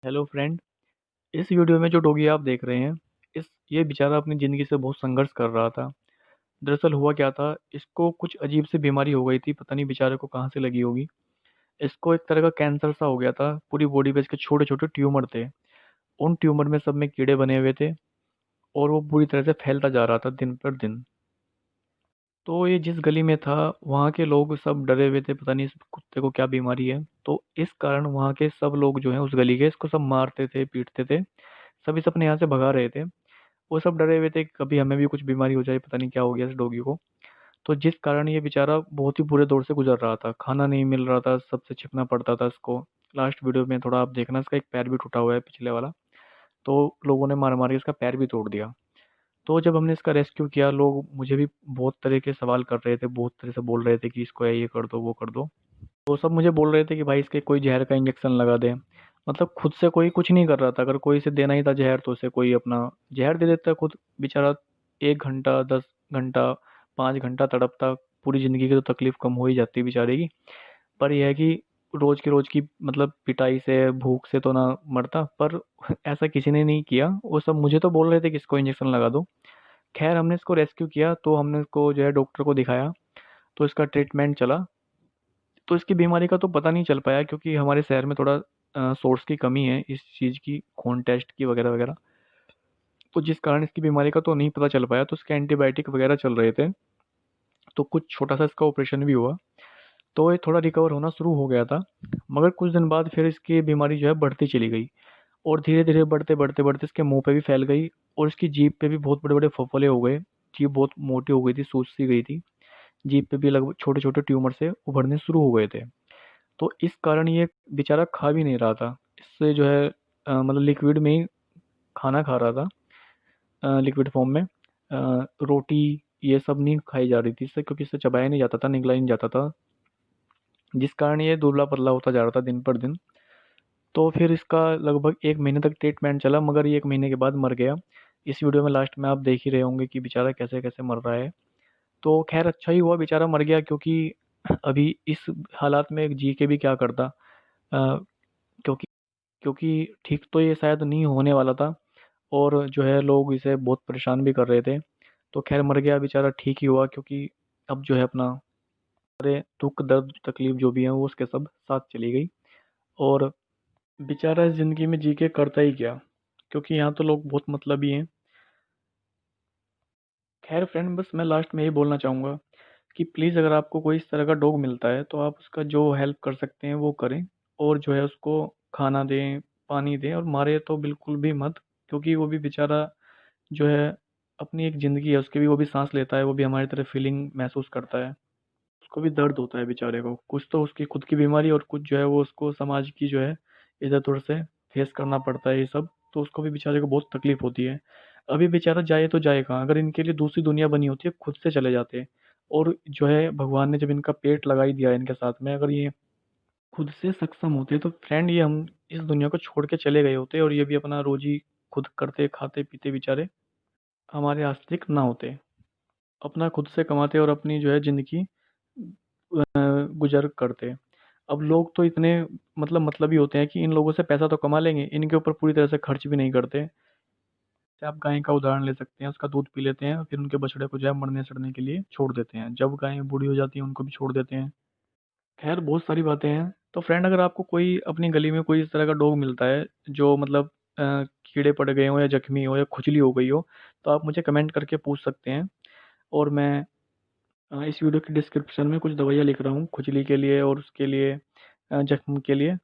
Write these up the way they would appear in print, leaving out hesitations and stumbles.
Hello friend. इस video में जो डॉगी आप देख रहे हैं, इस ये बेचारा अपनी ज़िंदगी से बहुत संघर्ष कर रहा था। दरअसल हुआ क्या था, इसको कुछ अजीब सी बीमारी हो गई थी, पता नहीं बेचारे को कहाँ से लगी होगी। इसको एक तरह का कैंसर सा हो गया था, पूरी बॉडी पे इसके छोटे छोटे ट्यूमर थे। उन ट्यूमर में सब में कीड़े बने हुए थे और वो बुरी तरह से फैलता जा रहा था दिन पर दिन। तो ये जिस गली में था, वहाँ के लोग सब डरे हुए थे, पता नहीं इस कुत्ते को क्या बीमारी है। तो इस कारण वहाँ के सब लोग जो हैं उस गली के, इसको सब मारते थे, पीटते थे। सभी से अपने यहाँ से भगा रहे थे। वो सब डरे हुए थे कि कभी हमें भी कुछ बीमारी हो जाए, पता नहीं क्या हो गया इस डॉगी को। तो जिस कारण ये बेचारा बहुत ही बुरे दौर से गुजर रहा था, खाना नहीं मिल रहा था, सबसे छिपना पड़ता था इसको। लास्ट वीडियो में थोड़ा आप देखना, इसका एक पैर भी टूटा हुआ है, पिछले वाला। तो लोगों ने मार मार के इसका पैर भी तोड़ दिया। तो जब हमने इसका रेस्क्यू किया, लोग मुझे भी बहुत तरह के सवाल कर रहे थे, बहुत तरह से बोल रहे थे कि इसको ये कर दो, वो कर दो। वो सब मुझे बोल रहे थे कि भाई इसके कोई जहर का इंजेक्शन लगा दे। मतलब खुद से कोई कुछ नहीं कर रहा था, अगर कोई इसे देना ही था जहर तो उसे कोई अपना जहर दे देता खुद बेचारा। 1 घंटा, 10 घंटा, 5 घंटा तड़पता, पूरी ज़िंदगी की तो तकलीफ कम हो ही जाती बेचारे की। पर यह है कि रोज़ की मतलब पिटाई से, भूख से तो ना मरता, पर ऐसा किसी ने नहीं किया। वो सब मुझे तो बोल रहे थे कि इसको इंजेक्शन लगा दो। खैर हमने इसको रेस्क्यू किया, तो हमने इसको जो है डॉक्टर को दिखाया। तो इसका ट्रीटमेंट चला। तो इसकी बीमारी का तो पता नहीं चल पाया, क्योंकि हमारे शहर में थोड़ा सोर्स की कमी है इस चीज़ की, खून टेस्ट की वगैरह वगैरह। तो जिस कारण इसकी बीमारी का तो नहीं पता चल पाया, तो इसके एंटीबायोटिक वगैरह चल रहे थे। तो कुछ छोटा सा इसका ऑपरेशन भी हुआ। तो ये थोड़ा रिकवर होना शुरू हो गया था। मगर कुछ दिन बाद फिर इसकी बीमारी जो है बढ़ती चली गई। और धीरे धीरे बढ़ते बढ़ते बढ़ते इसके मुंह पे भी फैल गई। और इसकी जीभ पे भी बहुत बड़े बड़े फफोले हो गए। जीभ बहुत मोटी हो गई थी, सूज सी गई थी। जीभ पे भी लगभग छोटे छोटे ट्यूमर से उभरने शुरू हो गए थे। तो इस कारण ये बेचारा खा भी नहीं रहा था। इससे जो है मतलब लिक्विड में ही खाना खा रहा था, लिक्विड फॉर्म में। रोटी ये सब नहीं खाई जा रही थी इससे, क्योंकि इससे चबाया नहीं जाता था, निगला नहीं जाता था। जिस कारण ये दुबला पतला होता जा रहा था दिन पर दिन। तो फिर इसका लगभग 1 महीने तक ट्रीटमेंट चला, मगर ये 1 महीने के बाद मर गया। इस वीडियो में लास्ट में आप देख ही रहे होंगे कि बेचारा कैसे कैसे मर रहा है। तो खैर अच्छा ही हुआ बेचारा मर गया, क्योंकि अभी इस हालात में जी के भी क्या करता। क्योंकि क्योंकि ठीक तो ये शायद नहीं होने वाला था। और जो है लोग इसे बहुत परेशान भी कर रहे थे। तो खैर मर गया बेचारा, ठीक ही हुआ, क्योंकि अब जो है अपना सारे दुख दर्द तकलीफ जो भी है वो उसके सब साथ चली गई। और बेचारा इस ज़िंदगी में जी के करता ही क्या, क्योंकि यहाँ तो लोग बहुत मतलबी हैं। खैर फ्रेंड, बस मैं लास्ट में यही बोलना चाहूँगा कि प्लीज़ अगर आपको कोई इस तरह का डॉग मिलता है, तो आप उसका जो हेल्प कर सकते हैं वो करें। और जो है उसको खाना दें, पानी दें, और मारे तो बिल्कुल भी मत। क्योंकि वो भी बेचारा जो है अपनी एक ज़िंदगी है उसकी भी, वो भी सांस लेता है, वो भी हमारी तरह फीलिंग महसूस करता है। उसको भी दर्द होता है बेचारे को, कुछ तो उसकी खुद की बीमारी, और कुछ जो है वो उसको समाज की जो है इधर उधर से फेस करना पड़ता है ये सब। तो उसको भी बेचारे को बहुत तकलीफ होती है। अभी बेचारा जाए तो जाए कहाँ, अगर इनके लिए दूसरी दुनिया बनी होती है खुद से चले जाते। और जो है भगवान ने जब इनका पेट लगा ही दिया है इनके साथ में, अगर ये खुद से सक्षम होते तो फ्रेंड ये हम इस दुनिया को छोड़ के चले गए होते, और ये भी अपना रोजी खुद करते खाते पीते बेचारे हमारे आश्रित ना होते। अपना खुद से कमाते और अपनी जो है ज़िंदगी गुज़र करते। अब लोग तो इतने मतलबी होते हैं कि इन लोगों से पैसा तो कमा लेंगे, इनके ऊपर पूरी तरह से खर्च भी नहीं करते। जैसे आप गाय का उदाहरण ले सकते हैं, उसका दूध पी लेते हैं, फिर उनके बछड़े को जो है मरने-सड़ने के लिए छोड़ देते हैं। जब गायें बूढ़ी हो जाती हैं, उनको भी छोड़ देते हैं। खैर बहुत सारी बातें हैं। तो फ्रेंड अगर आपको कोई अपनी गली में कोई इस तरह का डॉग मिलता है, जो मतलब कीड़े पड़ गए हों या ज़ख्मी हो या खुजली हो गई हो, तो आप मुझे कमेंट करके पूछ सकते हैं। और मैं इस वीडियो की डिस्क्रिप्शन में कुछ दवाइयाँ लिख रहा हूँ खुजली के लिए और उसके लिए, जख्म के लिए।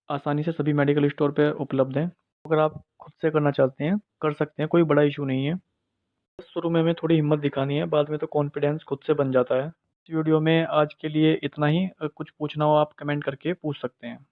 आसानी से सभी मेडिकल स्टोर पे उपलब्ध हैं। अगर आप खुद से करना चाहते हैं, कर सकते हैं, कोई बड़ा इशू नहीं है। बस शुरू में हमें थोड़ी हिम्मत दिखानी है, बाद में तो कॉन्फिडेंस खुद से बन जाता है। इस वीडियो में आज के लिए इतना ही। कुछ पूछना हो आप कमेंट करके पूछ सकते हैं।